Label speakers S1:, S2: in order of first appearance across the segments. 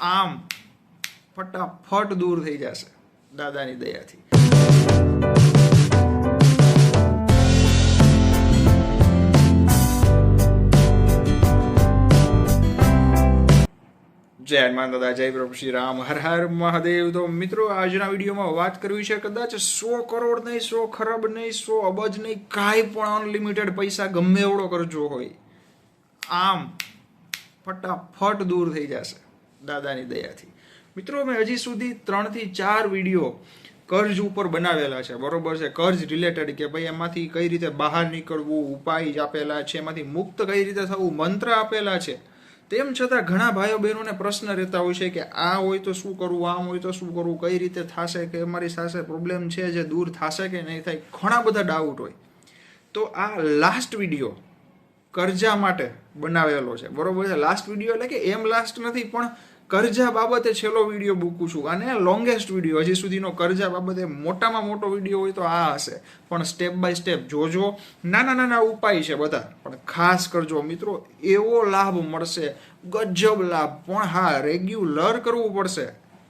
S1: આમ ફટાફટ દૂર થઈ જશે દાદાની દયાથી. જય હનુમાન દાદા, જય પ્રભુ શ્રી રામ, હર હર મહાદેવ. તો મિત્રો, આજના વિડીયોમાં વાત કરવી છે કદાચ 100 કરોડ નહીં, 100 ખરબ નહીં, 100 અબજ નહીં, કાંઈ પણ અનલિમિટેડ પૈસા ગમે એવડો કરજો હોય, આમ ફટાફટ દૂર થઈ જશે દાદાની દયાથી. મિત્રો, મેં હજી સુધી 3 થી 4 વિડીયો કર્જ ઉપર બનાવેલા છે, બરોબર છે, કર્જ રિલેટેડ, કે ભાઈ એમાંથી કઈ રીતે બહાર નીકળવું, ઉપાય જ આપેલા છે, એમાંથી મુક્ત કઈ રીતે થવું, મંત્ર આપેલા છે. તેમ છતાં ઘણા ભાઈઓ બહેનોને પ્રશ્ન રહેતા હોય છે કે આ હોય તો શું કરવું, આમ હોય તો શું કરવું, કઈ રીતે થશે, કે અમારી સાથે પ્રોબ્લેમ છે જે દૂર થશે કે નહીં થાય, ઘણા બધા ડાઉટ હોય. તો આ લાસ્ટ વિડીયો કર્જા માટે બનાવેલો છે, બરોબર છે. લાસ્ટ વિડીયો એટલે કે એમ લાસ્ટ નથી, પણ કર્જા બાબતે છેલ્લો વિડીયો મૂકું છું, અને લોંગેસ્ટ વિડીયો હજી સુધીનો કર્જા બાબતે મોટામાં મોટો વિડીયો હોય તો આ હશે. પણ સ્ટેપ બાય સ્ટેપ જોજો, નાના નાના ઉપાય છે બધા, પણ ખાસ કરજો મિત્રો, એવો લાભ મળશે, ગજબ લાભ. પણ હા, રેગ્યુલર કરવું પડશે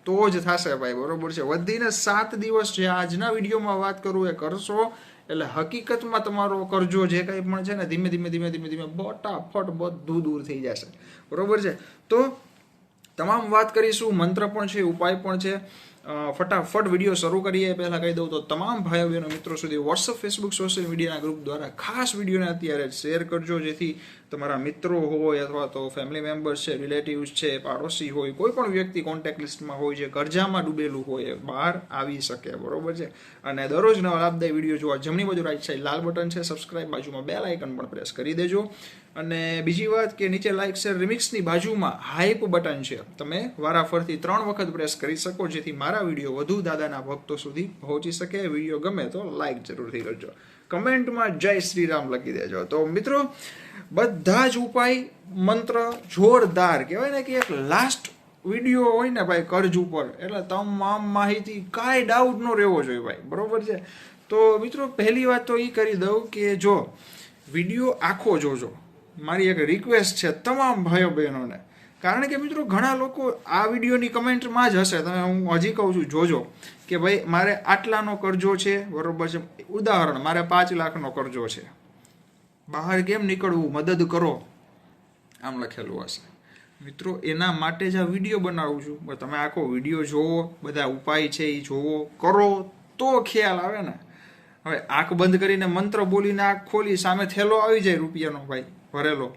S1: તો જ થશે ભાઈ, બરોબર છે. વધીને 7 દિવસ છે, આજના વિડીયોમાં વાત કરું એ કરશો એટલે હકીકતમાં તમારો કરજો જે કંઈ પણ છે ને, ધીમે ધીમે ધીમે ધીમે ધીમે ફટાફટ બધું દૂર થઈ જશે, બરોબર છે. તો તમામ વાત કરીશું, મંત્ર પણ છે, ઉપાય પણ છે. ફટાફટ વિડીયો શરૂ કરીએ. પહેલાં કહી દઉં તો તમામ ભાઈઓ બહેનો મિત્રો સુધી વોટ્સઅપ, ફેસબુક, સોશિયલ મીડિયાના ગ્રુપ દ્વારા ખાસ વિડીયોને અત્યારે શેર કરજો, જેથી તમારા મિત્રો હોય અથવા તો ફેમિલી મેમ્બર્સ છે, રિલેટિવ્સ છે, પાડોશી હોય, કોઈ પણ વ્યક્તિ કોન્ટેક્ટ લિસ્ટમાં હોય જે કર્જામાં ડૂબેલું હોય બહાર આવી શકે, બરોબર છે. અને દરરોજ નવા લાભદાયી વિડીયો જોવા જમણી બાજુ રાઈટ સાઈડ લાલ બટન છે, સબસ્ક્રાઇબ, બાજુમાં બેલ આઇકન પણ પ્રેસ કરી દેજો. અને બીજી વાત કે નીચે લાઇક શેર રિમિક્સની બાજુમાં હાઈપ બટન છે, તમે વારાફરતી 3 વખત પ્રેસ કરી શકો, જેથી મારા વિડીયો વધુ દાદાના ભક્તો સુધી પહોંચી શકે. વિડીયો ગમે તો લાઇક જરૂરથી કરજો, કમેન્ટમાં જય શ્રી રામ લખી દેજો. તો મિત્રો, બધા જ ઉપાય મંત્ર જોરદાર કહેવાય ને, કે એક લાસ્ટ વિડીયો હોય ને ભાઈ કર્જ ઉપર, એટલે તમામ માહિતી, કાંઈ ડાઉટ ન રહેવો જોઈએ ભાઈ, બરોબર છે. તો મિત્રો, પહેલી વાત તો એ કરી દઉં કે જો વિડીયો આખો જોજો, મારી એક રિક્વેસ્ટ છે તમામ ભાઈઓ બહેનોને. કારણ કે મિત્રો, ઘણા લોકો આ વિડીયોની કમેન્ટમાં જ હશે, તમે હું હજી કહું છું જોજો, કે ભાઈ મારે આટલાનો કરજો છે, બરોબર છે. ઉદાહરણ, મારે 5 લાખનો કરજો છે, બહાર કેમ નીકળવું, મદદ કરો, આમ લખેલું હશે. મિત્રો, એના માટે જ આ વિડીયો બનાવું છું. તમે આખો વિડીયો જોવો, બધા ઉપાય છે એ જોવો, કરો તો ખ્યાલ આવે ને. હવે આંખ બંધ કરીને મંત્ર બોલીને આંખ ખોલી સામે થેલો આવી જાય રૂપિયાનો ભાઈ ભરેલો,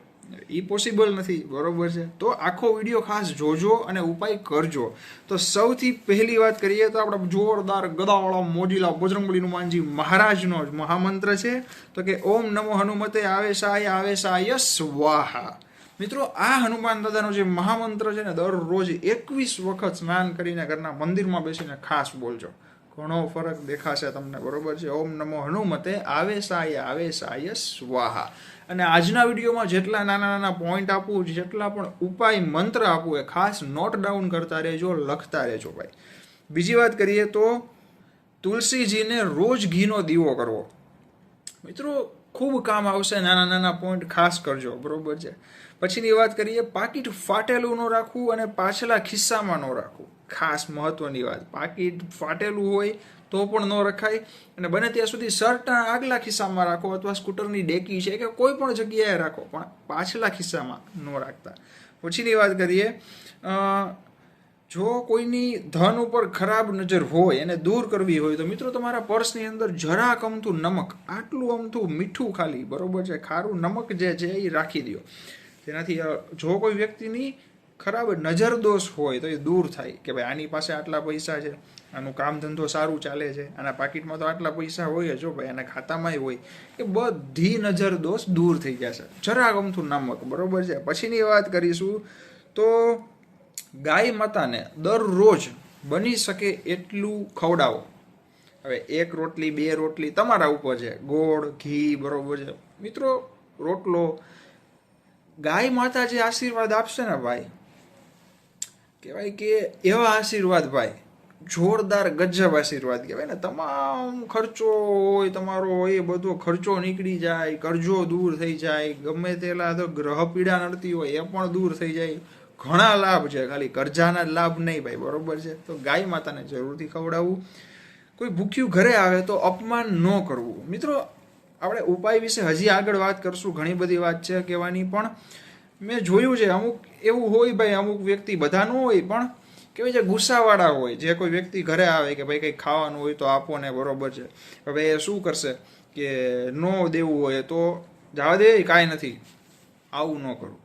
S1: એ પોસિબલ નથી, બરોબર છે. તો આખો વિડીયો ખાસ જોજો અને ઉપાય કરજો. તો સૌથી પહેલી વાત કરીએ તો આપણે જોરદાર ગદાવાળા મોજીલા બજરંગબલી હનુમાનજી મહારાજનો જ મહામંત્ર છે, તો કે ઓમ નમો હનુમતે આવેશાય સ્વાહા. મિત્રો, આ હનુમાન દાદાનો જે મહામંત્ર છે ને, દરરોજ 21 વખત સ્નાન કરીને ઘરના મંદિરમાં બેસીને ખાસ બોલજો, ઘણો ફરક દેખાશે તમને, બરોબર છે. ઓમ નમો હનુમતે આવેશાય સ્વાહા. અને આજના વિડીયોમાં જેટલા નાના નાના પોઈન્ટ આપું, જેટલા પણ ઉપાય મંત્ર આપું, એ ખાસ નોટ ડાઉન કરતા રહેજો, લખતા રહેજો ભાઈ. બીજી વાત કરીએ તો તુલસીજીને રોજ ઘીનો દીવો કરવો, મિત્રો ખૂબ કામ આવશે. નાના નાના પોઈન્ટ ખાસ કરજો, બરોબર છે. પછીની વાત કરીએ, પાકીટ ફાટેલું ન રાખવું અને પાછલા ખિસ્સામાં ન રાખવું, ખાસ મહત્વની વાત. પાકીટ ફાટેલું હોય તો પણ ન રખાય, અને બને ત્યાં સુધી શર્ટના આગલા ખિસ્સામાં રાખો, અથવા સ્કૂટરની ડેકી છે કે કોઈ પણ જગ્યાએ રાખો, પણ પાછલા ખિસ્સામાં ન રાખતા. પછીની વાત કરીએ, જો કોઈની ધન ઉપર ખરાબ નજર હોય એને દૂર કરવી હોય તો મિત્રો, તમારા પર્સની અંદર જરાક અમથું નમક, આટલું અમથું મીઠું ખાલી, બરોબર છે, ખારું નમક જે છે એ રાખી દો, જેનાથી જો કોઈ વ્યક્તિની ખરાબ નજર દોષ હોય તો એ દૂર થાય, કે ભાઈ આની પાસે આટલા પૈસા છે, આનું કામ ધંધો સારું ચાલે છે, આના પાકીટમાં તો આટલા પૈસા હોય જો ભાઈ, આના ખાતામાંય હોય, એ બધી નજર દોષ દૂર થઈ જશે, જરાક અમથું નમક, બરોબર છે. પછીની વાત કરીશું તો ગાય માતાને દરરોજ બની શકે એટલું ખવડાવો. હવે 1 રોટલી 2 રોટલી તમારા ઉપર છે, ગોળ ઘી, બરોબર છે મિત્રો, રોટલો, ગાય માતા જે આશીર્વાદ આપશે ને ભાઈ, કહેવાય કે એવા આશીર્વાદ ભાઈ, જોરદાર ગજબ આશીર્વાદ કહેવાય ને. તમામ ખર્ચો હોય તમારો હોય એ બધો ખર્ચો નીકળી જાય, કરજો દૂર થઈ જાય, ગમે તેલા તો ગ્રહ પીડા નડતી હોય એ પણ દૂર થઈ જાય, ઘણા લાભ છે, ખાલી કરજાના જ લાભ નહીં ભાઈ, બરોબર છે. તો ગાય માતાને જરૂરથી ખવડાવવું. કોઈ ભૂખ્યું ઘરે આવે તો અપમાન ન કરવું. મિત્રો આપણે ઉપાય વિશે હજી આગળ વાત કરશું, ઘણી બધી વાત છે કહેવાની, પણ મેં જોયું છે અમુક એવું હોય ભાઈ, અમુક વ્યક્તિ, બધા ન હોય પણ કેવાય છે ગુસ્સાવાળા હોય, જે કોઈ વ્યક્તિ ઘરે આવે કે ભાઈ કંઈક ખાવાનું હોય તો આપો ને, બરોબર છે. હવે એ શું કરશે કે ન દેવું હોય તો જવા દે, કાંઈ નથી, આવું ન કરું.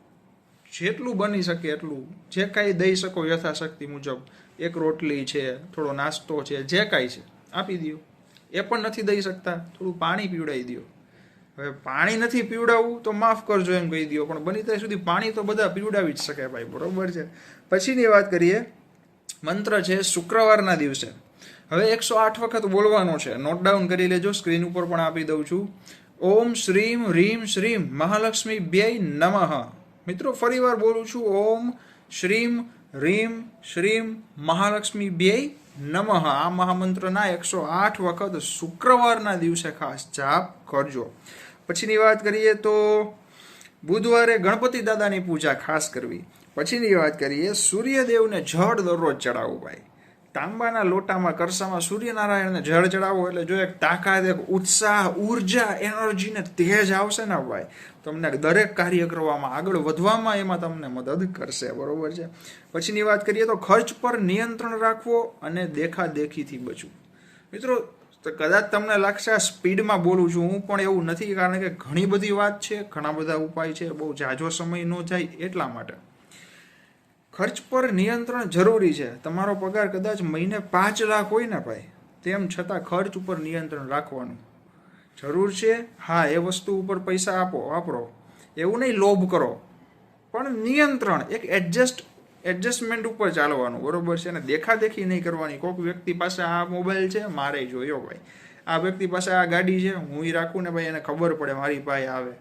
S1: જેટલું બની શકે એટલું, જે કાંઈ દઈ શકો યથાશક્તિ મુજબ, એક રોટલી છે, થોડો નાસ્તો છે, જે કાંઈ છે આપી દો. એ પણ નથી દઈ શકતા, થોડું પાણી પીવડાવી દો. હવે પાણી નથી પીવડાવવું તો માફ કરજો એમ કહી દો, પણ બની ત્યાં સુધી પાણી તો બધા પીવડાવી જ શકે ભાઈ, બરોબર છે. પછીની વાત કરીએ, મંત્ર છે શુક્રવારના દિવસે. હવે 108 વખત બોલવાનો છે, નોટ ડાઉન કરી લેજો, સ્ક્રીન ઉપર પણ આપી દઉં છું. ઓમ શ્રીમ હ્રીમ શ્રીમ મહાલક્ષ્મી બ્યય નમઃ. મિત્રો ફરીવાર બોલું છું, ઓમ શ્રીમ હ્રીમ શ્રીમ મહાલક્ષ્મી બ્યય નમઃ. આ મહામંત્રના 108 વખત શુક્રવારના દિવસે ખાસ જાપ કરજો. પછીની વાત કરીએ તો બુધવારે ગણપતિ દાદાની પૂજા ખાસ કરવી. પછીની વાત કરીએ, સૂર્યદેવને જળ દરરોજ ચડાવવું ભાઈ. તાંબાના લોટામાં કરસામાં સૂર્યનારાયણને જળ ચડાવો એટલે જો એક તાકાત, એક ઉત્સાહ, ઉર્જા, એનર્જી ને તેજ આવશે ને ભાઈ, તમને દરેક કાર્ય કરવામાં, આગળ વધવામાં એમાં તમને મદદ કરશે, બરોબર છે. પછીની વાત કરીએ તો ખર્ચ પર નિયંત્રણ રાખવો અને દેખાદેખીથી બચવું. મિત્રો કદાચ તમને લાગશે આ સ્પીડમાં બોલું છું, હું પણ એવું નથી, કારણ કે ઘણી બધી વાત છે, ઘણા બધા ઉપાય છે, બહુ ઝાઝો સમય ન જાય એટલા માટે. ખર્ચ પર નિયંત્રણ જરૂરી છે. તમારો પગાર કદાચ મહિને 5 લાખ હોય ને ભાઈ, તેમ છતાં ખર્ચ ઉપર નિયંત્રણ રાખવાનું જરૂર છે. હા, એ વસ્તુ ઉપર પૈસા આપો, વાપરો, એવું નહીં લોભ કરો, પણ નિયંત્રણ, એક એડજસ્ટમેન્ટ ઉપર ચાલવાનું, બરોબર છે. અને દેખાદેખી નહીં કરવાની. કોઈક વ્યક્તિ પાસે આ મોબાઈલ છે, મારે જોયો ભાઈ, આ વ્યક્તિ પાસે આ ગાડી છે, હું રાખું ને ભાઈ, એને ખબર પડે મારી પાસે આવે,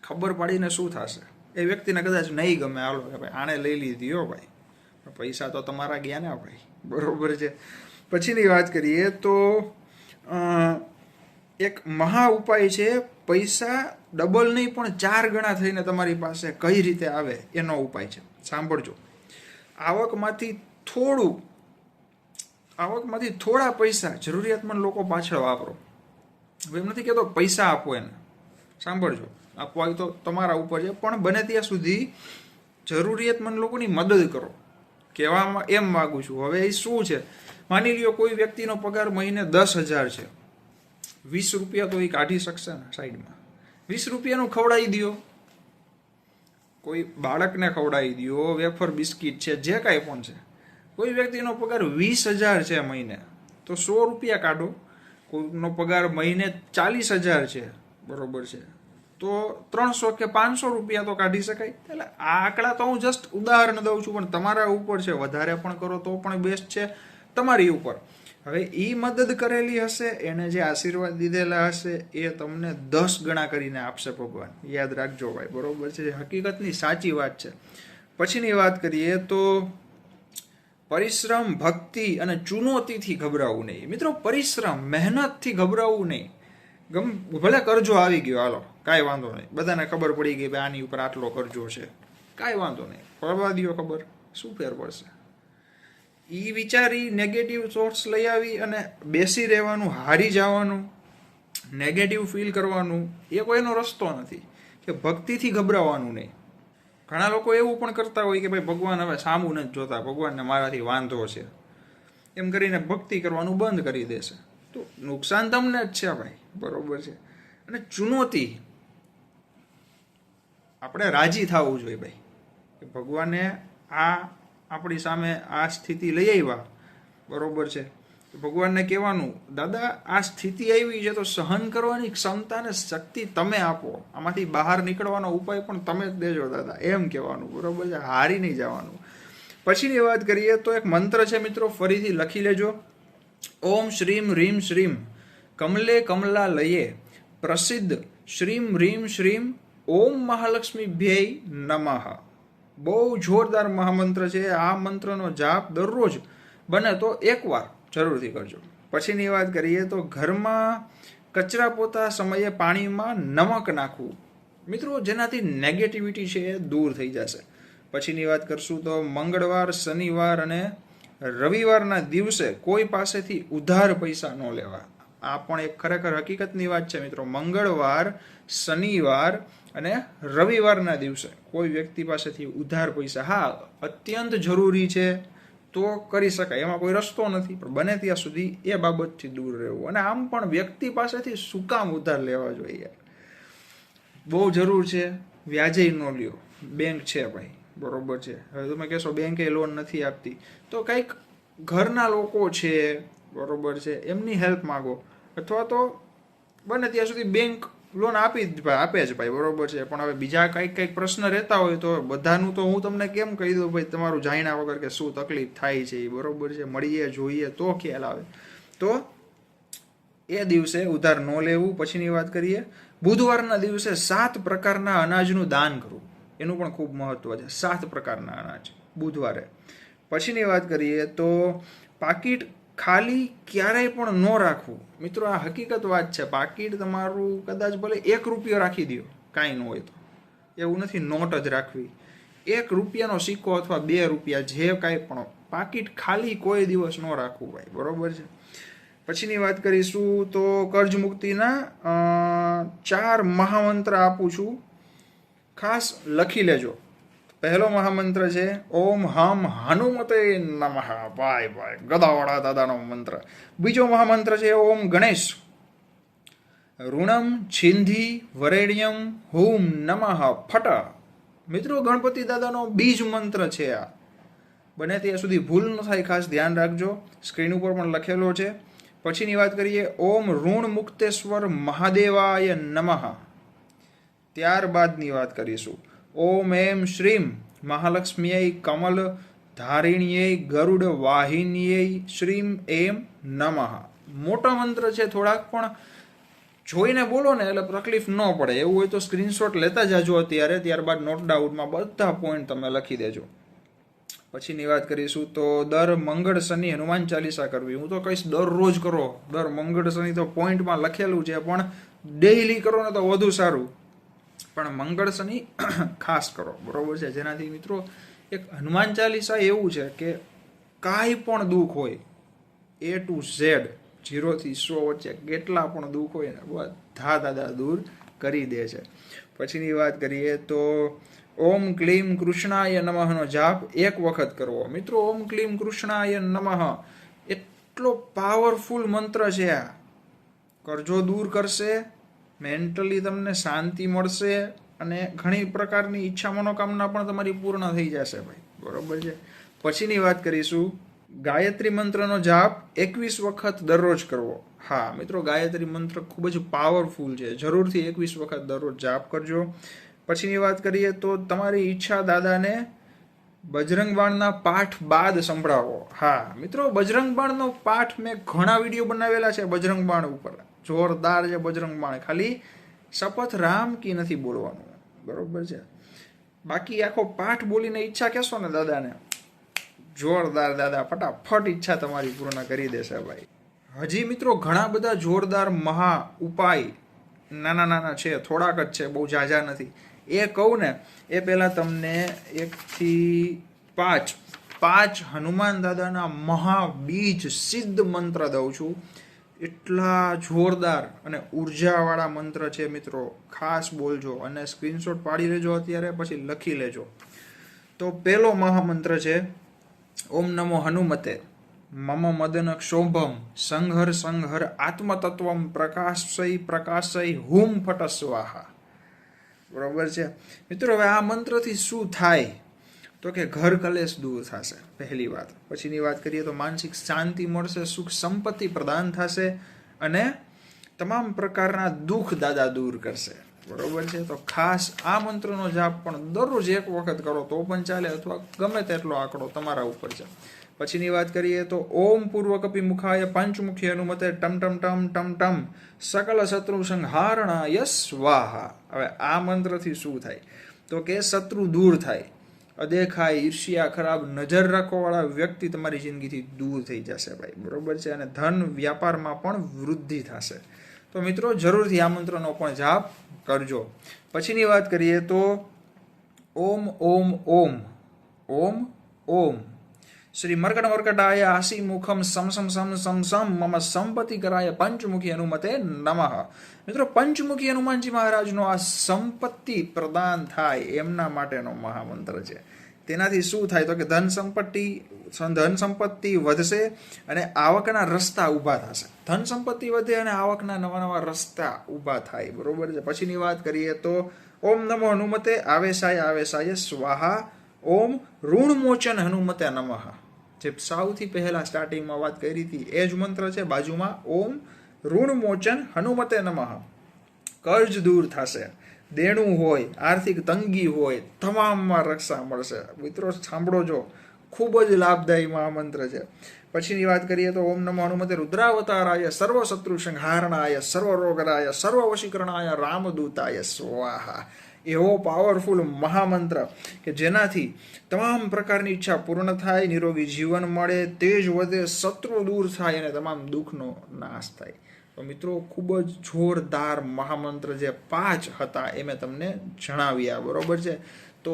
S1: ખબર પડીને શું થશે? એ વ્યક્તિને કદાચ નહીં ગમે, હાલો કે ભાઈ આણે લઈ લીધી હો ભાઈ, પૈસા તો તમારા ગયા ને ભાઈ, બરોબર છે. પછીની વાત કરીએ તો એક મહા ઉપાય છે, પૈસા ડબલ નહીં પણ 4 ગણા થઈને તમારી પાસે કઈ રીતે આવે એનો ઉપાય છે. સાંભળજો. આવકમાંથી થોડા પૈસા જરૂરિયાતમંદ લોકો પાછળ વાપરો. હવે એમ નથી કહેતો પૈસા આપો એને, સાંભળજો, આપવા હોય તો તમારા ઉપર છે, પણ બને ત્યાં સુધી જરૂરિયાતમંદ લોકોની મદદ કરો. કહેવામાં એમ માગું છું. હવે એ શું છે, માની લ્યો કોઈ વ્યક્તિનો પગાર મહિને 10,000 છે, 20 રૂપિયા તો એ કાઢી શકશે ને સાઈડમાં, 20 રૂપિયાનું ખવડાવી દો, કોઈ બાળકને ખવડાવી દો, વેફર બિસ્કિટ છે, જે કાંઈ પણ છે. કોઈ વ્યક્તિનો પગાર 20,000 છે મહિને, તો 100 રૂપિયા કાઢો. કોઈનો પગાર મહિને 40,000 છે, બરોબર છે, તો 300 કે 500 રૂપિયા તો કાઢી શકાય. એટલે આ આંકડા તો હું જસ્ટ ઉદાહરણ દઉં છું, પણ તમારા ઉપર છે, વધારે પણ કરો તો પણ બેસ્ટ છે, તમારી ઉપર. હવે એ મદદ કરેલી હશે, એને જે આશીર્વાદ દીધેલા હશે, એ તમને 10 ગણા કરીને આપશે ભગવાન, યાદ રાખજો ભાઈ, બરોબર છે. હકીકતની સાચી વાત છે. પછીની વાત કરીએ તો પરિશ્રમ, ભક્તિ અને ચુનૌતીથી ગભરાવું નહીં. મિત્રો પરિશ્રમ, મહેનતથી ગભરાવું નહીં. ભલે કરજો આવી ગયો, હાલો કાંઈ વાંધો નહીં, બધાને ખબર પડી ગઈ ભાઈ આની ઉપર આટલો કરજો છે, કાંઈ વાંધો નહીં, પડવા દો, ખબર શું ફેર પડશે? એ વિચારી નેગેટિવ થોટ્સ લઈ આવી અને બેસી રહેવાનું, હારી જવાનું, નેગેટિવ ફીલ કરવાનું, એ કોઈનો રસ્તો નથી. કે ભક્તિથી ગભરાવાનું નહીં. ઘણા લોકો એવું પણ કરતા હોય કે ભાઈ ભગવાન હવે સામું નથી જોતા, ભગવાનને મારાથી વાંધો છે, એમ કરીને ભક્તિ કરવાનું બંધ કરી દેશે. તો નુકસાન તમને જ છે ભાઈ, બરોબર છે. અને ચુનૌતી, આપણે રાજી થવું જોઈએ ભાઈ, કે ભગવાને આપણી સામે આ સ્થિતિ લઈ આવ્યા, બરોબર છે. ભગવાનને કહેવાનું, દાદા આ સ્થિતિ આવી છે તો સહન કરવાની ક્ષમતા ને શક્તિ તમે આપો, આમાંથી બહાર નીકળવાનો ઉપાય પણ તમે જ દેજો દાદા, એમ કહેવાનું, બરોબર છે. હારી નહીં જવાનું. પછીની વાત કરીએ તો એક મંત્ર છે મિત્રો, ફરીથી લખી લેજો. ઓમ શ્રીમ હ્રીમ શ્રીમ કમલે કમલા લયે પ્રસિદ્ધ શ્રીમ હ્રીમ શ્રીમ ઓમ મહાલક્ષ્મી ભ્યય નમઃ. બહુ જોરદાર મહામંત્ર છે. આ મંત્રનો જાપ દરરોજ બને તો 1 વાર જરૂરથી કરજો. પછીની વાત કરીએ તો ઘરમાં કચરા પોતા સમયે પાણીમાં નમક નાખવું. મિત્રો જેનાથી નેગેટિવિટી છે એ દૂર થઈ જશે. પછીની વાત કરશું તો મંગળવાર, શનિવાર અને રવિવારના દિવસે કોઈ પાસેથી ઉધાર પૈસા ન લેવા. આ પણ એક ખરેખર હકીકતની વાત છે મિત્રો. મંગળવાર, શનિવાર અને રવિવારના દિવસે કોઈ વ્યક્તિ પાસેથી ઉધાર પૈસા, હા અત્યંત જરૂરી છે તો કરી શકાય, એમાં કોઈ રસ્તો નથી, પણ બને ત્યાં સુધી એ બાબતથી દૂર રહેવું. અને આમ પણ વ્યક્તિ પાસેથી શું કામ ઉધાર લેવા જોઈએ? બહુ જરૂર છે, વ્યાજે ન લ્યો, બેંક છે ભાઈ, બરોબર છે. હવે તમે કહેશો બેંકે લોન નથી આપતી, તો કંઈક ઘરના લોકો છે, બરોબર છે, એમની હેલ્પ માગો, અથવા તો બને ત્યાં સુધી બેંક લોન આપે જ ભાઈ, બરોબર છે. પણ હવે બીજા કંઈક પ્રશ્ન રહેતા હોય તો બધાનું તો હું તમને કેમ કહી દઉં ભાઈ, તમારું જાણ્યા વગર કે શું તકલીફ થાય છે, બરોબર છે, મળીએ જોઈએ તો ખ્યાલ આવે. તો એ દિવસે ઉધાર ન લેવું. પછીની વાત કરીએ, બુધવારના દિવસે 7 પ્રકારના અનાજનું દાન કરવું. એનું પણ ખૂબ મહત્વ છે, 7 પ્રકારના અનાજ બુધવારે. પછીની વાત કરીએ તો પાકીટ ખાલી ક્યારેય પણ ન રાખવું. મિત્રો આ હકીકત વાત છે. પાકીટ તમારું કદાચ ભલે 1 રૂપિયો રાખી દો, કાંઈ ન હોય તો, એવું નથી નોટ જ રાખવી. 1 રૂપિયાનો સિક્કો અથવા 2 રૂપિયા, જે કાંઈ પણ, પાકીટ ખાલી કોઈ દિવસ ન રાખવું ભાઈ, બરોબર છે. પછીની વાત કરીશું તો કર્જ મુક્તિના 4 મહામંત્ર આપું છું, ખાસ લખી લેજો. પહેલો મહામંત્ર છે ઓમ હમ હનુમતે નમઃ, ભાઈ ગદાવાળા દાદાનો મંત્ર. બીજો મહામંત્ર છે ઓમ ગણેશ ઋણમ છિંધી વરેણ્યમ હુમ નમઃ ફટ. મિત્રો ગણપતિ દાદાનો બીજ મંત્ર છે આ, બને ત્યાં સુધી ભૂલ ન થાય, ખાસ ધ્યાન રાખજો, સ્ક્રીન ઉપર પણ લખેલો છે. પછીની વાત કરીએ ઓમ ઋણ મુક્તેશ્વર મહાદેવાય નમઃ. ત્યારબાદની વાત કરીશું ઓમ એમ શ્રીમ મહાલક્ષ્મીય કમલ ધારિણ્યય ગરુડ વાહિન્યય શ્રીમ એમ નમઃ. મોટો મંત્ર છે થોડાક, પણ જોઈને બોલો ને એટલે તકલીફ ન પડે. એવું હોય તો સ્ક્રીનશોટ લેતા જાજો અત્યારે, ત્યારબાદ નોટ ડાઉનમાં બધા પોઈન્ટ તમે લખી દેજો. પછીની વાત કરીશું તો દર મંગળ શનિ હનુમાન ચાલીસા કરવી. હું તો કહીશ દરરોજ કરો, દર મંગળ શનિ તો પોઈન્ટમાં લખેલું છે, પણ ડેઈલી કરો ને તો વધુ સારું, પણ મંગળ શનિ ખાસ કરો, બરોબર છે. જેનાથી મિત્રો એક હનુમાન ચાલીસા એવું છે કે કાંઈ પણ દુઃખ હોય, A to Z, 0 થી 100 વચ્ચે કેટલા પણ દુઃખ હોય ને બધા દાદા દૂર કરી દે છે. પછીની વાત કરીએ તો ઓમ ક્લીમ કૃષ્ણાય નમઃનો જાપ 1 વખત કરવો. મિત્રો ઓમ ક્લીમ કૃષ્ણાય નમઃ એટલો પાવરફુલ મંત્ર છે આ, કરજો દૂર કરશે, મેન્ટલી તમને શાંતિ મળશે, અને ઘણી પ્રકારની ઈચ્છા મનોકામના પણ તમારી પૂર્ણ થઈ જશે ભાઈ, બરોબર છે. પછીની વાત કરીશું ગાયત્રી મંત્રનો જાપ 21 વખત દરરોજ કરવો. હા મિત્રો, ગાયત્રી મંત્ર ખૂબ જ પાવરફુલ છે, જરૂરથી 21 વખત દરરોજ જાપ કરજો. પછીની વાત કરીએ તો તમારી ઈચ્છા દાદાને બજરંગ બાણના પાઠ બાદ સંભળાવો. હા મિત્રો, બજરંગ બાણનો પાઠ મેં ઘણા વિડીયો બનાવેલા છે બજરંગ બાણ ઉપર, જોરદાર છે બજરંગ બાણ. ખાલી શપથ રામ કી નથી બોલવાનું, બરોબર છે. બાકી આખો પાઠ બોલીને ઈચ્છા કહેશો ને દાદાને, જોરદાર દાદા ફટાફટ ઈચ્છા તમારી પૂર્ણ કરી દેશે ભાઈ. હજી મિત્રો ઘણા બધા જોરદાર મહા ઉપાય નાના નાના છે, થોડાક જ છે, બહુ ઝાઝા નથી. એ કહું ને એ પહેલાં તમને 1 થી 5 હનુમાન દાદાના મહાબીજ સિદ્ધ મંત્ર દઉં છું. એટલા જોરદાર અને ઉર્જાવાળા મંત્ર છે મિત્રો, ખાસ બોલજો અને સ્ક્રીનશોટ પાડી લેજો અત્યારે, પછી લખી લેજો. તો પહેલો મહામંત્ર છે ઓમ નમો હનુમતે મમ મદન ક્ષોભમ સંહર સંહર આત્મતત્વમ પ્રકાશય હુમ ફટ સ્વાહા. બરોબર છે મિત્રો. હવે આ મંત્રથી શું થાય તો કે ઘર કલેશ દૂર થશે, પહેલી વાત. પછીની વાત કરીએ તો માનસિક શાંતિ મળશે, સુખ સંપત્તિ પ્રદાન થશે, અને તમામ પ્રકારના દુઃખ દાદા દૂર કરશે, બરોબર છે. તો ખાસ આ મંત્રનો જાપ પણ દરરોજ 1 વખત કરો તો પણ ચાલે, અથવા ગમે તેટલો આંકડો તમારા ઉપર છે. પછીની વાત કરીએ તો ઓમ પૂર્વ કપિ મુખાય પંચમુખી હનુમતે ટમ ટમ ટમ ટમ ટમ સકલ શત્રુ સંહારણાય સ્વાહા. હવે આ મંત્રથી શું થાય તો કે શત્રુ દૂર થાય, અદેખાય ઈર્ષ્યા ખરાબ નજર રાખવાવાળા વ્યક્તિ તમારી જિંદગીથી દૂર થઈ જશે ભાઈ, બરોબર છે. અને ધન વ્યાપારમાં પણ વૃદ્ધિ થશે. તો મિત્રો જરૂરથી આ મંત્રનો પણ જાપ કરજો. પછીની વાત કરીએ તો ઓમ ઓમ ઓમ ઓમ ઓમ શ્રી મર્કટાય આસી મુખમ સમ સમ સમ સમ સમ મમ સંપત્તિ કરાય પંચમુખી હનુમતે નમઃ. મિત્રો પંચમુખી હનુમાનજી મહારાજનો આ સંપત્તિ પ્રદાન થાય એમના માટેનો મહામંત્ર છે. તેનાથી શું થાય તો કે ધન સંપત્તિ વધશે અને આવકના રસ્તા ઊભા થશે. ધન સંપત્તિ વધે અને આવકના નવા નવા રસ્તા ઊભા થાય. બરોબર છે. પછીની વાત કરીએ તો ઓમ નમો હનુમતે આવેશાય સ્વાહા. ઓમ ઋણમોચન હનુમતે નમઃ. જે સૌથી પહેલા સ્ટાર્ટિંગમાં વાત કરી હતી એ જ મંત્ર છે. બાજુમાં ઓમ ઋણમોચન હનુમતે નમઃ. કર્જ દૂર થશે, દેણું હોય, આર્થિક તંગી હોય, તમામમાં રક્ષા મળશે. મિત્રો સાંભળો જો, ખૂબ જ લાભદાયી મહામંત્ર છે. પછીની વાત કરીએ તો ઓમ નમો હનુમતે રુદ્રાવતારાય સર્વ શત્રુ સંહારણાય સર્વ રોગરાય સર્વ વશીકરણાય રામદૂતાય સ્વાહા. એવો પાવરફુલ મહામંત્ર કે જેનાથી તમામ પ્રકારની ઈચ્છા પૂર્ણ થાય, નિરોગી જીવન મળે, તેજ વધે, શત્રુ દૂર થાય અને તમામ દુઃખનો નાશ થાય. તો મિત્રો ખૂબ જ જોરદાર મહામંત્ર જે 5 હતા એ મેં તમને જણાવ્યા. બરોબર છે. તો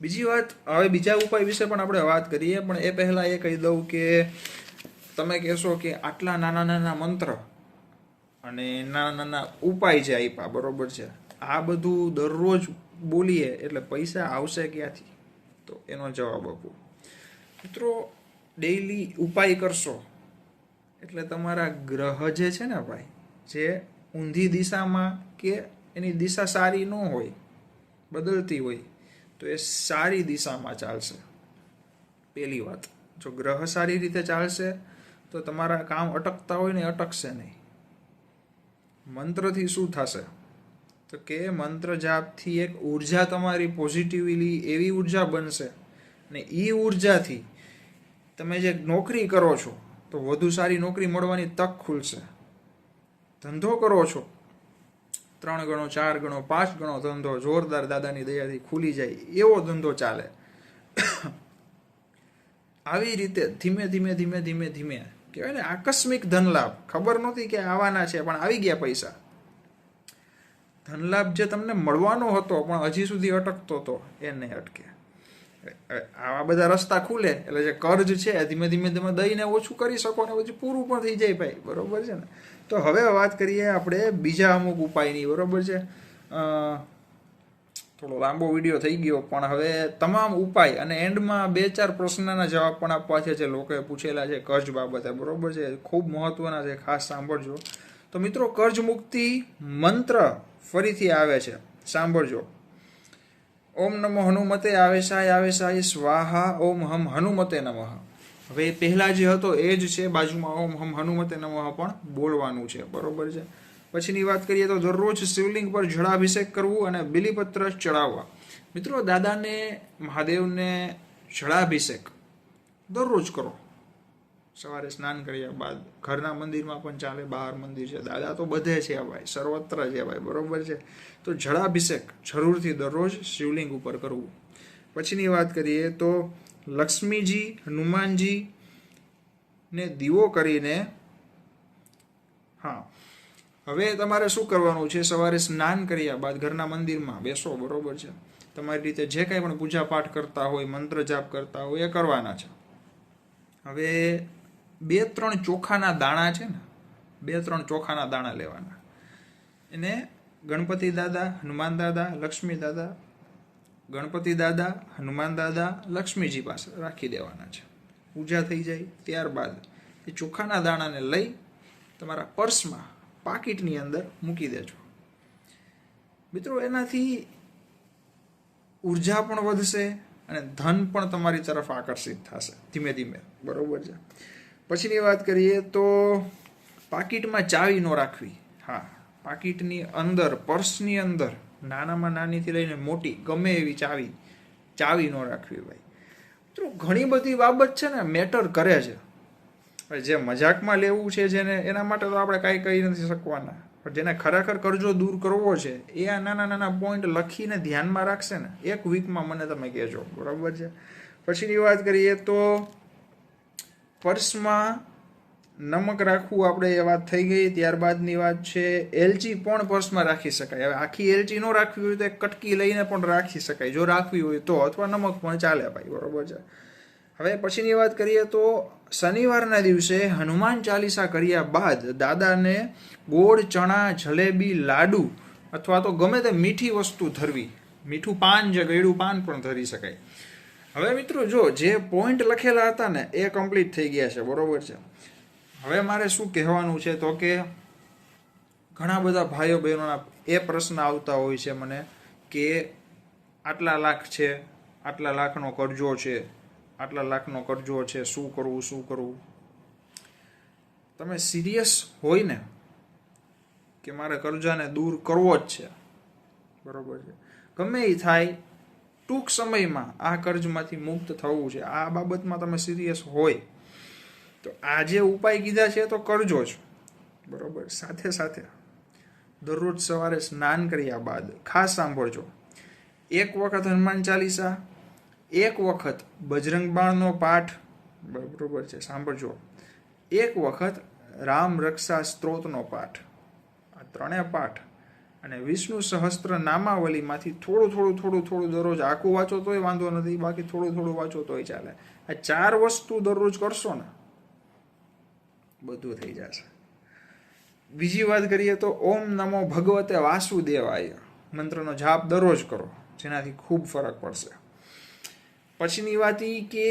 S1: બીજી વાત, હવે બીજા ઉપાય વિશે પણ આપણે વાત કરીએ, પણ એ પહેલાં એ કહી દઉં કે તમે કહેશો કે આટલા નાના નાના મંત્ર અને નાના નાના ઉપાય જે આપ્યા, બરોબર છે, આ બધું દરરોજ બોલીએ એટલે પૈસા આવશે ક્યાંથી? તો એનો જવાબ આપું મિત્રો, ડેઈલી ઉપાય કરશો એટલે તમારા ગ્રહ જે છે ને ભાઈ, જે ઊંધી દિશામાં કે એની દિશા સારી ન હોય, બદલતી હોય, તો એ સારી દિશામાં ચાલશે. પહેલી વાત, જો ગ્રહ સારી રીતે ચાલશે તો તમારા કામ અટકતા હોય ને અટકશે નહીં. મંત્રથી શું થશે તો કે મંત્ર જાપથી એક ઉર્જા તમારી પોઝિટિવલી એવી ઉર્જા બનશે ને એ ઉર્જાથી તમે જે નોકરી કરો છો તો વધુ સારી નોકરી મળવાની તક ખુલશે. ધંધો કરો છો 3 ગણો 4 ગણો 5 ગણો ધંધો જોરદાર દાદાની દયાથી ખુલી જાય એવો ધંધો ચાલે. આવી રીતે ધીમે ધીમે ધીમે ધીમે ધીમે કહેવાય ને આકસ્મિક ધનલાભ, ખબર નહોતી કે આવવાના છે પણ આવી ગયા પૈસા. ધનલાભ જે તમને મળવાનો હતો પણ હજી સુધી અટકતો હતો એ નહીં અટકે. આવા બધા રસ્તા ખુલે એટલે જે કર્જ છે ધીમે ધીમે તમે દઈને ઓછું કરી શકો ને પછી પૂરું પણ થઈ જાય ભાઈ. બરોબર છે ને. તો હવે વાત કરીએ આપણે બીજા અમુક ઉપાયની. બરોબર છે. થોડો લાંબો વિડીયો થઈ ગયો પણ હવે તમામ ઉપાય અને એન્ડમાં 2-4 પ્રશ્નના જવાબ પણ આપવા છે જે લોકોએ પૂછેલા છે કર્જ બાબતે. બરોબર છે. ખૂબ મહત્વના છે, ખાસ સાંભળજો. તો મિત્રો કર્જ મુક્તિ મંત્ર ફરીથી આવે છે, સાંભળજો. ઓમ નમો હનુમતે આવેશાય સ્વાહા. ઓમ હમ હનુમતે નમઃ. હવે પહેલા જે હતો એ જ છે, બાજુમાં ઓમ હમ હનુમતે નમઃ પણ બોલવાનું છે. બરોબર છે. પછીની વાત કરીએ તો દરરોજ શિવલિંગ પર જળાભિષેક કરવું અને બિલીપત્ર ચડાવવા. મિત્રો દાદાને, મહાદેવને જળાભિષેક દરરોજ કરો. સવારે સ્નાન કર્યા બાદ ઘરના મંદિરમાં પણ ચાલે, બહાર મંદિર છે, દાદા તો બધે છે ભાઈ, સર્વત્ર છે ભાઈ. બરોબર છે. તો જળાભિષેક જરૂરથી દરરોજ શિવલિંગ ઉપર કરવું. પછીની વાત કરીએ તો લક્ષ્મીજી, હનુમાનજીને દીવો કરીને, હા, હવે તમારે શું કરવાનું છે, સવારે સ્નાન કર્યા બાદ ઘરના મંદિરમાં બેસો. બરોબર છે. તમારી રીતે જે કાંઈ પણ પૂજા પાઠ કરતા હોય, મંત્ર જાપ કરતા હોય એ કરવાના છે. હવે 2-3 ચોખાના દાણા છે ને, 2-3 ચોખાના દાણા લેવાના, એને ગણપતિ દાદા, હનુમાન દાદા, લક્ષ્મી દાદા, ગણપતિ દાદા, હનુમાન દાદા, લક્ષ્મીજી પાસે રાખી દેવાના છે. પૂજા થઈ જાય ત્યારબાદ એ ચોખાના દાણાને લઈ તમારા પર્સમાં, પાકીટની અંદર મૂકી દેજો. મિત્રો એનાથી ઉર્જા પણ વધશે અને ધન પણ તમારી તરફ આકર્ષિત થશે ધીમે ધીમે. બરોબર છે. પછીની વાત કરીએ તો પાકીટમાં ચાવી ન રાખવી. હા, પાકીટની અંદર, પર્સની અંદર નાનામાં નાનીથી લઈને મોટી ગમે એવી ચાવી ન રાખવી ભાઈ. મિત્રો ઘણી બધી બાબત છે ને મેટર કરે છે. જે મજાકમાં લેવું છે જેને, એના માટે તો આપણે કાંઈ કહી નથી શકવાના, પણ જેને ખરેખર કરજો દૂર કરવો છે એ આ નાના નાના પોઈન્ટ લખીને ધ્યાનમાં રાખશે ને 1 વીકમાં મને તમે કહેજો. બરાબર છે. પછીની વાત કરીએ તો પર્સમાં નમક રાખવું આપણે એ વાત થઈ ગઈ. ત્યારબાદની વાત છે એલચી પણ પર્સમાં રાખી શકાય. હવે આખી એલચી ન રાખવી હોય તો એક કટકી લઈને પણ રાખી શકાય, જો રાખવી હોય તો, અથવા નમક પણ ચાલે ભાઈ, બરોબર છે. હવે પછીની વાત કરીએ તો શનિવારના દિવસે હનુમાન ચાલીસા કર્યા બાદ દાદાને ગોળ, ચણા, જલેબી, લાડુ અથવા તો ગમે તે મીઠી વસ્તુ ધરવી. મીઠું પાન છે, ગળ્યું પાન પણ ધરી શકાય. હવે મિત્રો જો જે પોઈન્ટ લખેલા હતા ને એ કમ્પ્લીટ થઈ ગયા છે, બરોબર છે. હવે મારે શું કહેવાનું છે તો કે ઘણા બધા ભાઈઓ બહેનોના એ પ્રશ્ન આવતા હોય છે મને કે આટલા લાખ છે, આટલા લાખનો કરજો છે, આટલા લાખનો કરજો છે, શું કરવું શું કરવું. તમે સિરિયસ હોય ને કે મારે કરજાને દૂર કરવો જ છે, બરોબર છે, ગમે એ થાય ટૂંક સમયમાં આ કર્જમાંથી મુક્ત થવું છે, આ બાબતમાં તમે સિરિયસ હોય તો આ જે ઉપાય કીધા છે તો કરજો જ, બરોબર. સાથે સાથે દરરોજ સવારે સ્નાન કર્યા બાદ ખાસ સાંભળજો, એક વખત હનુમાન ચાલીસા, એક વખત બજરંગ બાણનો પાઠ, બરોબર છે, સાંભળજો, એક વખત રામ રક્ષા સ્ત્રોતનો પાઠ. આ ત્રણેય પાઠ અને વિષ્ણુ સહસ્ત્ર નામાવલીમાંથી થોડું દરરોજ આખું વાંચો તોય વાંધો નથી, બાકી થોડું વાંચો તોય ચાલે. આ 4 વસ્તુ દરરોજ કરશો ને બધું થઈ જશે. બીજી વાત કરીએ તો ઓમ નમો ભગવતે વાસુદેવાય મંત્રનો જાપ દરરોજ કરો, જેનાથી ખૂબ ફરક પડશે. પછીની વાત એ કે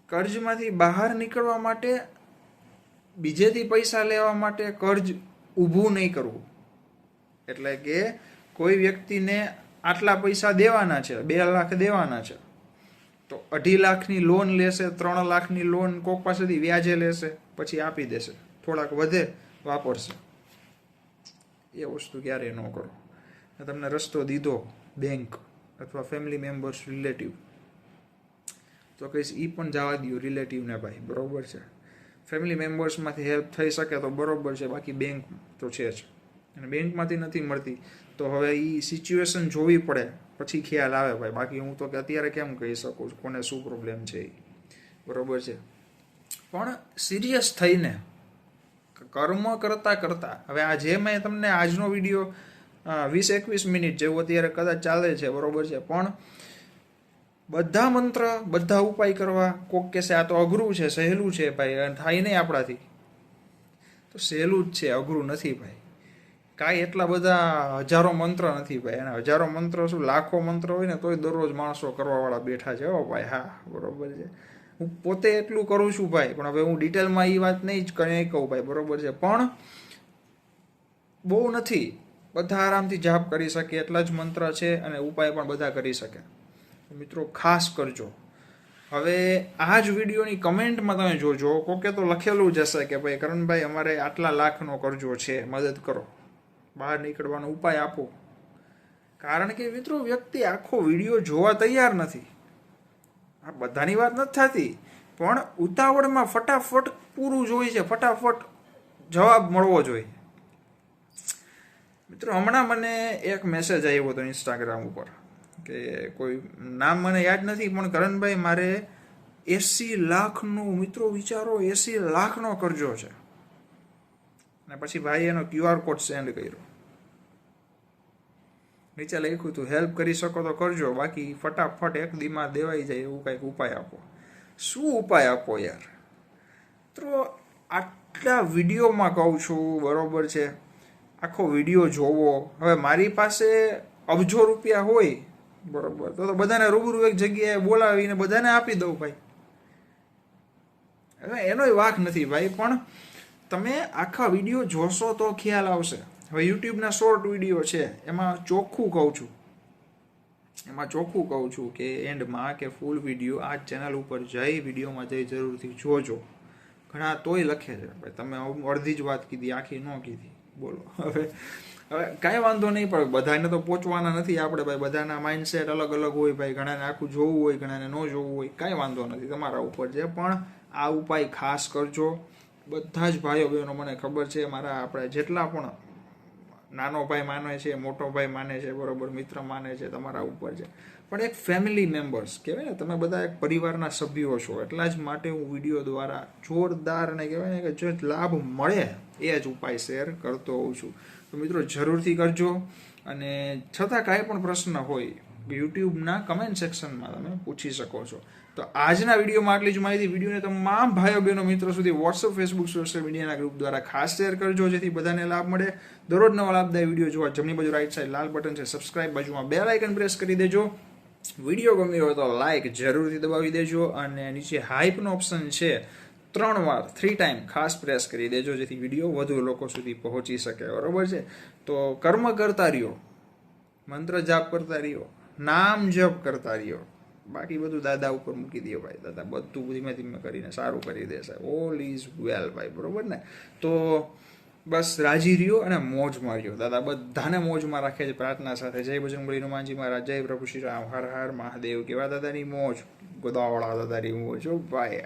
S1: કર્જમાંથી બહાર નીકળવા માટે, બીજેથી પૈસા લેવા માટે કર્જ ઊભું નહીં કરવું. એટલે કે કોઈ વ્યક્તિને આટલા પૈસા દેવાના છે, 2 લાખ દેવાના છે, તો 2.5 લાખની લોન લેશે, 3 લાખની લોન કોક પાસેથી વ્યાજે લેશે, પછી આપી દેશે, થોડાક વધે વાપરશે. એ વસ્તુ ક્યારેય ન કરો. તમને રસ્તો દીધો બેંક અથવા ફેમિલી મેમ્બર્સ, રિલેટિવ, તો કહીશ એ પણ જવા દો રિલેટિવને ભાઈ, બરોબર છે. ફેમિલી મેમ્બર્સમાંથી હેલ્પ થઈ શકે તો બરોબર છે, બાકી બેંક તો છે જ, અને બેંકમાંથી નથી મળતી તો હવે એ સિચ્યુએશન જોવી પડે પછી ખ્યાલ આવે ભાઈ. બાકી હું તો કે અત્યારે કેમ કહી શકું છું કોને શું પ્રોબ્લેમ છે એ, બરોબર છે. પણ સિરિયસ થઈને કર્મ કરતા હવે આ જે મેં તમને આજનો વિડીયો 20-21 મિનિટ જેવું અત્યારે કદાચ ચાલે છે, બરોબર છે, પણ બધા મંત્ર, બધા ઉપાય કરવા, કોક કહેશે આ તો અઘરું છે, સહેલું છે ભાઈ, થાય નહીં આપણાથી, તો સહેલું જ છે, અઘરું નથી ભાઈ. કાંઈ એટલા બધા હજારો મંત્ર નથી ભાઈ, અને હજારો મંત્ર શું, લાખો મંત્ર હોય ને તોય દરરોજ માણસો કરવાવાળા બેઠા છે હો ભાઈ. હા, બરોબર છે, હું પોતે એટલું કરું છું ભાઈ, પણ હવે હું ડિટેલમાં એ વાત નહીં જ કંઈ કહું ભાઈ, બરોબર છે. પણ બહુ નથી, બધા આરામથી જાપ કરી શકે એટલા જ મંત્ર છે, અને ઉપાય પણ બધા કરી શકે. મિત્રો ખાસ કરજો. હવે આ જ વિડીયોની કમેન્ટમાં તમે જોજો, કોકે તો લખેલું જ હશે કે ભાઈ કરણભાઈ અમારે આટલા લાખનો કરજો છે, મદદ કરો, બહાર નીકળવાનો ઉપાય આપો. કારણ કે મિત્રો વ્યક્તિ આખો વિડીયો જોવા તૈયાર નથી. આ બધાની વાત નથી થતી, પણ ઉતાવળમાં ફટાફટ પૂરું જોઈએ છે, ફટાફટ જવાબ મળવો જોઈએ. મિત્રો હમણાં મને એક મેસેજ આવ્યો હતો ઇન્સ્ટાગ્રામ ઉપર કે કોઈ નામ મને યાદ નથી, પણ કરણભાઈ મારે 80 લાખનો, મિત્રો વિચારો 80 લાખનો કરજો છે. અને પછી ભાઈ એનો QR કોડ સેન્ડ કર્યો, નીચે લખ્યું હતું હેલ્પ કરી શકો તો કરજો, બાકી ફટાફટ એક દીમાં દેવાઈ જાય એવું કંઈક ઉપાય આપો. શું ઉપાય આપો યાર? તો આટલા વિડીયોમાં કહું છું, બરોબર છે, આખો વિડીયો જોવો. હવે મારી પાસે અબજો રૂપિયા હોય, બરોબર, તો બધાને રૂબરૂ એક જગ્યાએ બોલાવીને બધાને આપી દઉં ભાઈ. હવે એનોય વાંક નથી ભાઈ, પણ તમે આખા વિડીયો જોશો તો ખ્યાલ આવશે. હવે યુટ્યુબના શોર્ટ વિડીયો છે, એમાં ચોખ્ખું કહું છું કે એન્ડમાં કે ફૂલ વિડીયો આ ચેનલ ઉપર જઈ વિડીયોમાં જઈ જરૂરથી જોજો. ઘણા તોય લખે છે ભાઈ તમે અડધી જ વાત કીધી, આખી ન કીધી, બોલો. હવે કાંઈ વાંધો નહીં, પણ બધાને તો પહોંચવાના નથી આપણે ભાઈ, બધાના માઇન્ડસેટ અલગ અલગ હોય ભાઈ, ઘણાને આખું જોવું હોય, ઘણાને ન જોવું હોય, કાંઈ વાંધો નથી, તમારા ઉપર છે. પણ આ ઉપાય ખાસ કરજો. બધા જ ભાઈઓ બહેનો મને ખબર છે, મારા આપણે જેટલા પણ નાનો ભાઈ માને છે, મોટો ભાઈ માને છે, બરોબર, મિત્ર માને છે, તમારા ઉપર છે, પણ એક ફેમિલી મેમ્બર્સ કહેવાય ને, તમે બધા એક પરિવારના સભ્યો છો, એટલા જ માટે હું વિડીયો દ્વારા જોરદાર અને કહેવાય ને કે જો લાભ મળે એ જ ઉપાય શેર કરતો હોઉં છું. તો મિત્રો જરૂરથી કરજો. અને છતાં કાંઈ પણ પ્રશ્ન હોય યુટ્યુબના કમેન્ટ સેક્શનમાં તમે પૂછી શકો છો. તો આજના વિડીયોમાં આટલી જ માહિતી. વિડીયોને તમામ ભાઈઓ બહેનો મિત્રો સુધી વોટ્સઅપ, ફેસબુક, સોશિયલ મીડિયાના ગ્રુપ દ્વારા ખાસ શેર કરજો, જેથી બધાને લાભ મળે. દરરોજ નવા લાભદાયી વિડીયો જોવા જમણી બાજુ રાઈટ સાઈડ લાલ બટન છે સબસ્ક્રાઇબ, બાજુમાં બેલ આઇકન પ્રેસ કરી દેજો. વિડીયો ગમ્યો હોય તો લાઈક જરૂરથી દબાવી દેજો, અને નીચે હાઈપનો ઓપ્શન છે 3 વાર 3 ટાઈમ ખાસ પ્રેસ કરી દેજો, જેથી વિડીયો વધુ લોકો સુધી પહોંચી શકે. બરોબર છે? તો કર્મ કરતા રહ્યો, મંત્ર જાપ કરતા રહ્યો, નામ જપ કરતા રહ્યો, બાકી બધું દાદા ઉપર મૂકી દો ભાઈ. દાદા બધું ધીમે ધીમે કરીને સારું કરી દેશે. ઓલ ઇઝ વેલ ભાઈ. બરોબર ને? તો બસ રાજી રહ્યો અને મોજમાં રહ્યો. દાદા બધાને મોજમાં રાખે છે પ્રાર્થના સાથે. જય બજરંગબલી, હનુમાનજી મહારાજ, જય પ્રભુ શ્રી રામ, હર હર મહાદેવ. કેવા દાદાની મોજ, ગોદાવળા દાદાની મોજ ભાઈ.